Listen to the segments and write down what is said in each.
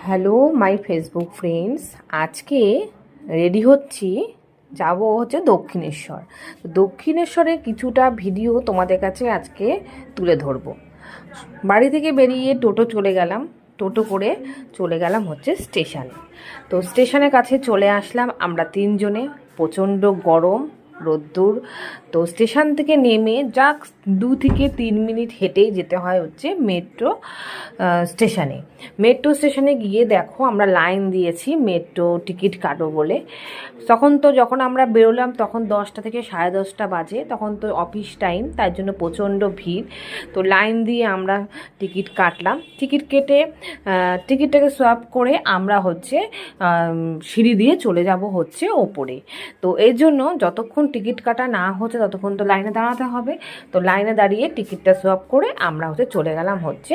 Hello my Facebook friends, আজকে ready হচ্ছি, যাব হচ্ছে দক্ষিণেশ্বর। দক্ষিণেশ্বরের কিছুটা ভিডিও তোমাদের কাছে আজকে তুলে ধরবো। বাড়ি থেকে বেরিয়ে টোটো চলে গেলাম, টোটো করে চলে গেলাম হচ্ছে স্টেশনে। তো স্টেশনের কাছে চলে আসলাম আমরা তিনজনে, প্রচণ্ড গরম, রোদ্দুর। তো স্টেশন থেকে নেমে যাক 2 থেকে 3 মিনিট হেঁটেই যেতে হয় হচ্ছে মেট্রো স্টেশনে। মেট্রো স্টেশনে গিয়ে দেখো আমরা লাইন দিয়েছি মেট্রো টিকিট কাটো বলে। যখন আমরা বেরোলাম তখন 10টা থেকে 10:30 বাজে, তখন তো অফিস টাইম, তার জন্য প্রচণ্ড ভিড়। তো লাইন দিয়ে আমরা টিকিট কাটলাম, টিকিট কেটে টিকিটটাকে সোয়াপ করে আমরা হচ্ছে সিঁড়ি দিয়ে চলে যাব হচ্ছে ওপরে। তো এই জন্য যতক্ষণ টিকিট কাটা না হচ্ছে ততক্ষণ তো লাইনে দাঁড়াতে হবে। তো লাইনে দাঁড়িয়ে টিকিটটা সোয়াপ করে আমরা হচ্ছে চলে গেলাম হচ্ছে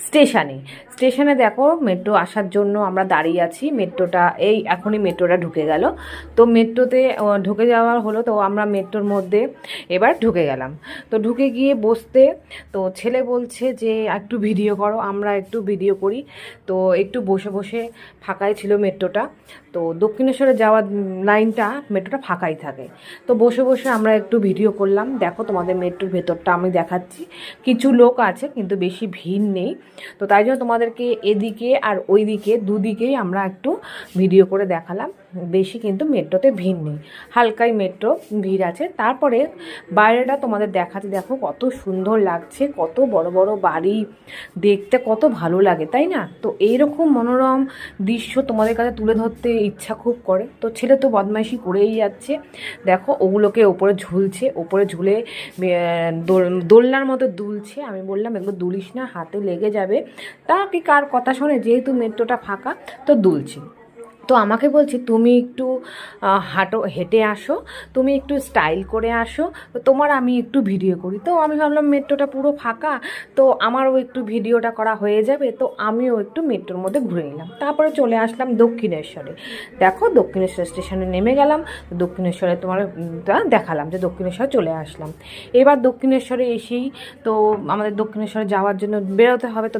স্টেশনে। দেখো মেট্রো আসার জন্য আমরা দাঁড়িয়ে আছি, মেট্রোটা এই এখনই মেট্রোটা ঢুকে গেল। তো মেট্রোতে ঢুকে যাওয়ার হলো, তো আমরা মেট্রোর মধ্যে এবার ঢুকে গেলাম। তো ঢুকে গিয়ে বসতে তো ছেলে বলছে যে একটু ভিডিও করো, আমরা একটু ভিডিও করি। তো একটু বসে বসে, ফাঁকাই ছিল মেট্রোটা। তো দক্ষিণেশ্বরে যাওয়ার লাইনটা মেট্রোটা ফাঁকাই থাকে। তো বসে বসে আমরা একটু ভিডিও করলাম। দেখো তোমাদের মেট্রোর ভেতরটা আমি দেখাচ্ছি, কিছু লোক আছে কিন্তু বেশি ভিড় নেই। তো তাই জন্য তোমাদেরকে এদিকে আর ওই দিকে দুদিকেই আমরা একটু ভিডিও করে দেখালাম। বেশি কিন্তু মেট্রোতে ভিড় নেই, হালকাই মেট্রো ভিড় আছে। তারপরে বাইরেটা তোমাদের দেখাতে, দেখো কত সুন্দর লাগছে, কত বড় বড় বাড়ি, দেখতে কত ভালো লাগে, তাই না? তো এইরকম মনোরম দৃশ্য তোমাদের কাছে তুলে ধরতে ইচ্ছা খুব করে। তো ছেলে তো বদমাইশি করেই যাচ্ছে, দেখো ওগুলোকে ওপরে ঝুলছে, ওপরে ঝুলে দোলনার মতো দুলছে। আমি বললাম এগুলো দুলিস না, হাতে লেগে যাবে। তা কি কার কথা শোনে, যেহেতু মেট্রোটা ফাঁকা তো দুলছে। তো আমাকে বলছে তুমি একটু হেঁটে আসো, তুমি একটু স্টাইল করে আসো, তো তোমার আমি একটু ভিডিও করি। তো আমি ভাবলাম মেট্রোটা পুরো ফাঁকা, তো আমারও একটু ভিডিওটা করা হয়ে যাবে। তো আমিও একটু মেট্রোর মধ্যে ঘুরে নিলাম। তারপরে চলে আসলাম দক্ষিণেশ্বরে। দেখো দক্ষিণেশ্বর স্টেশনে নেমে গেলাম, দক্ষিণেশ্বরে তোমার দেখালাম যে দক্ষিণেশ্বরে চলে আসলাম। এবার দক্ষিণেশ্বরে এসেই তো আমাদের দক্ষিণেশ্বরে যাওয়ার জন্য বেরোতে হবে। তো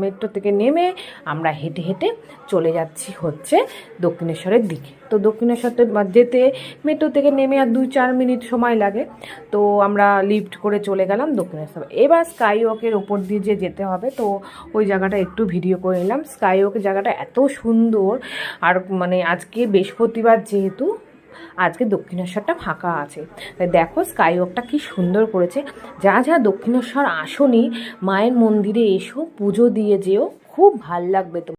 মেট্রো থেকে নেমে আমরা হেঁটে হেঁটে চলে যাচ্ছি হচ্ছে দক্ষিণেশ্বরের দিকে। তো দক্ষিণেশ্বরতে যেতে মেট্রো থেকে নেমে আর 2-4 মিনিট সময় লাগে। তো আমরা লিফট করে চলে গেলাম দক্ষিণেশ্বর। এবার স্কাই ওয়াকের ওপর দিয়ে যে যেতে হবে, তো ওই জায়গাটা একটু ভিডিও করে নিলাম। স্কাই ওয়াকের জায়গাটা এত সুন্দর, আর মানে আজকে বৃহস্পতিবার যেহেতু আজকে দক্ষিণেশ্বরটা ফাঁকা আছে, তাই দেখো স্কাই ওয়াকটা কী সুন্দর করেছে। যা যা দক্ষিণেশ্বর আসনি, মায়ের মন্দিরে এসো, পুজো দিয়ে যেও, খুব ভাল লাগবে তোমার।